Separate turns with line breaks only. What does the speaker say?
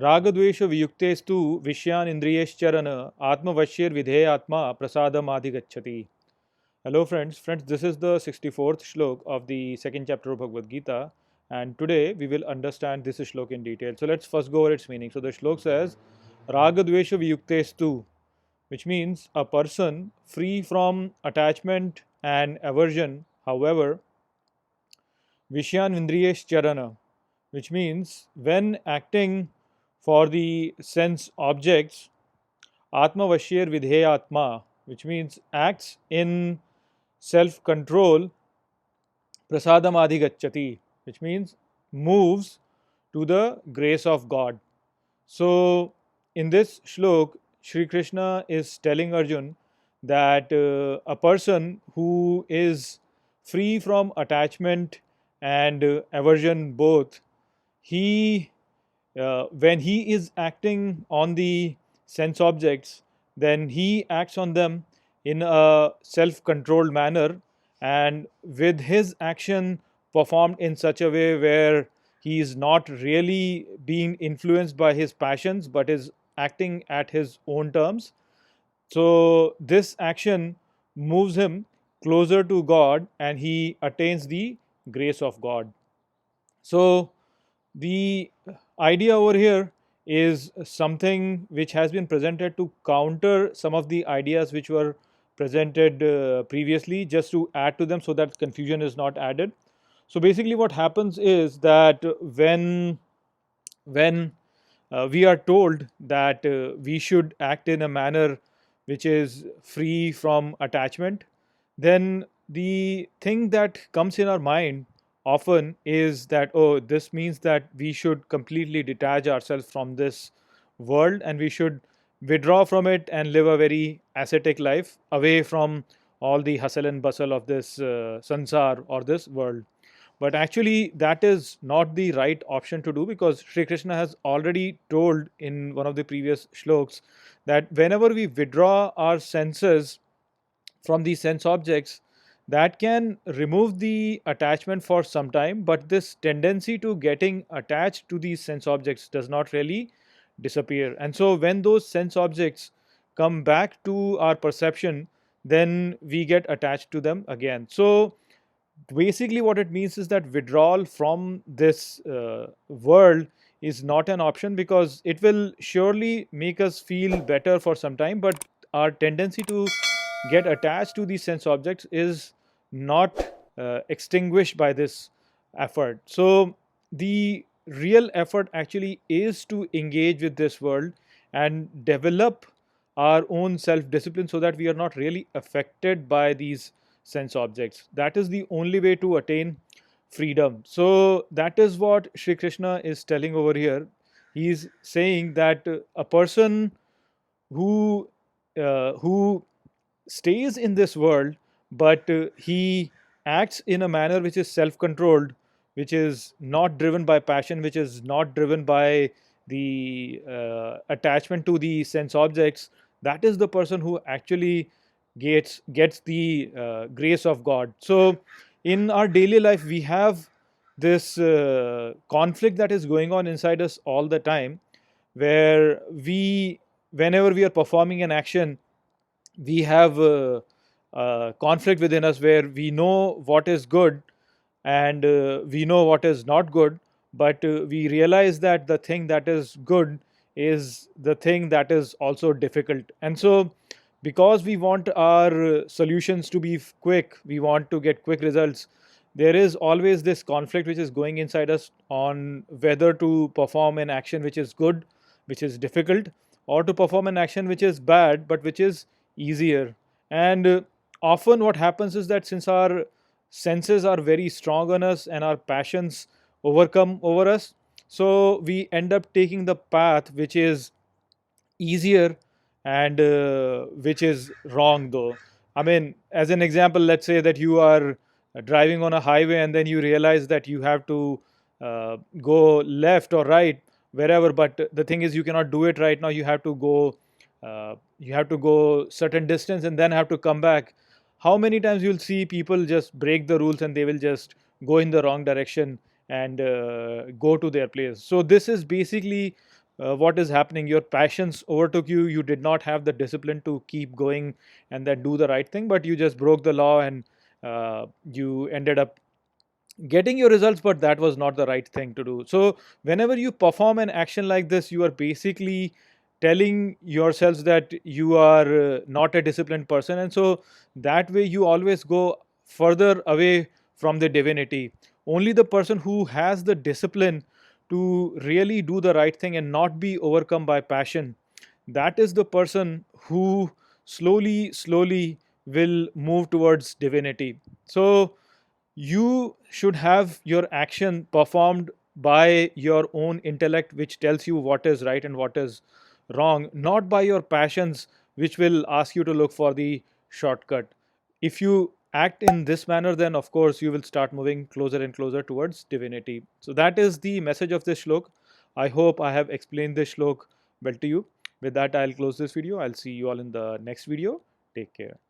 रागद्वेष वियुक्तेस्तु विषयान इंद्रियश्चरण आत्मवश्येर विधेयात्मा prasadam adhigacchati. Hello friends, this is the 64th shlok of the second chapter of Bhagavad Gita, and today we will understand this shlok in detail. So let's first go over its meaning. So the shlok says ragadvesha viyuktestu, which means a person free from attachment and aversion. However, Vishyan Indriyesh Charana, which means when acting for the sense objects, Atma Vashir Vidheyatma, which means acts in self control, Prasadam Adhigacchati, which means moves to the grace of God. So, in this shlok, Sri Krishna is telling Arjun that a person who is free from attachment and aversion both, he when he is acting on the sense objects, then he acts on them in a self controlled manner, and with his action performed in such a way where he is not really being influenced by his passions but is acting at his own terms. So, this action moves him closer to God and he attains the grace of God. So, the idea over here is something which has been presented to counter some of the ideas which were presented previously, just to add to them so that confusion is not added. So basically what happens is that when we are told that we should act in a manner which is free from attachment, then the thing that comes in our mind often is that, oh, this means that we should completely detach ourselves from this world and we should withdraw from it and live a very ascetic life away from all the hustle and bustle of this sansar or this world. But actually, that is not the right option to do, because Sri Krishna has already told in one of the previous shloks that whenever we withdraw our senses from the sense objects, that can remove the attachment for some time, but this tendency to getting attached to these sense objects does not really disappear. And so when those sense objects come back to our perception, then we get attached to them again. So basically what it means is that withdrawal from this world is not an option, because it will surely make us feel better for some time, but our tendency to get attached to these sense objects is not extinguished by this effort. So the real effort actually is to engage with this world and develop our own self discipline so that we are not really affected by these sense objects. That is the only way to attain freedom. So that is what Sri Krishna is telling over here. He is saying that a person who stays in this world, but he acts in a manner which is self controlled, which is not driven by passion, which is not driven by the attachment to the sense objects. That is the person who actually gets the grace of God. So in our daily life we have this conflict that is going on inside us all the time, where we whenever we are performing an action, we have conflict within us where we know what is good and we know what is not good, but we realize that the thing that is good is the thing that is also difficult. And so because we want our solutions to be quick, we want to get quick results, there is always this conflict which is going inside us on whether to perform an action which is good, which is difficult, or to perform an action which is bad but which is easier. And often what happens is that since our senses are very strong on us and our passions overcome over us, so we end up taking the path which is easier and which is wrong though. I mean, as an example, let's say that you are driving on a highway and then you realize that you have to go left or right wherever, but the thing is you cannot do it right now. You have to go certain distance and then have to come back. How many times you'll see people just break the rules and they will just go in the wrong direction and go to their place? So this is basically what is happening. Your passions overtook you. You did not have the discipline to keep going and then do the right thing, but you just broke the law, and you ended up getting your results, but that was not the right thing to do. So whenever you perform an action like this, you are basically telling yourselves that you are not a disciplined person, and so that way you always go further away from the divinity. Only the person who has the discipline to really do the right thing and not be overcome by passion, that is the person who slowly will move towards divinity. So you should have your action performed by your own intellect, which tells you what is right and what is wrong, not by your passions, which will ask you to look for the shortcut. If you act in this manner, then of course you will start moving closer and closer towards divinity. So that is the message of this shlok. I hope I have explained this shlok well to you. With that, I'll close this video. I'll see you all in the next video. Take care.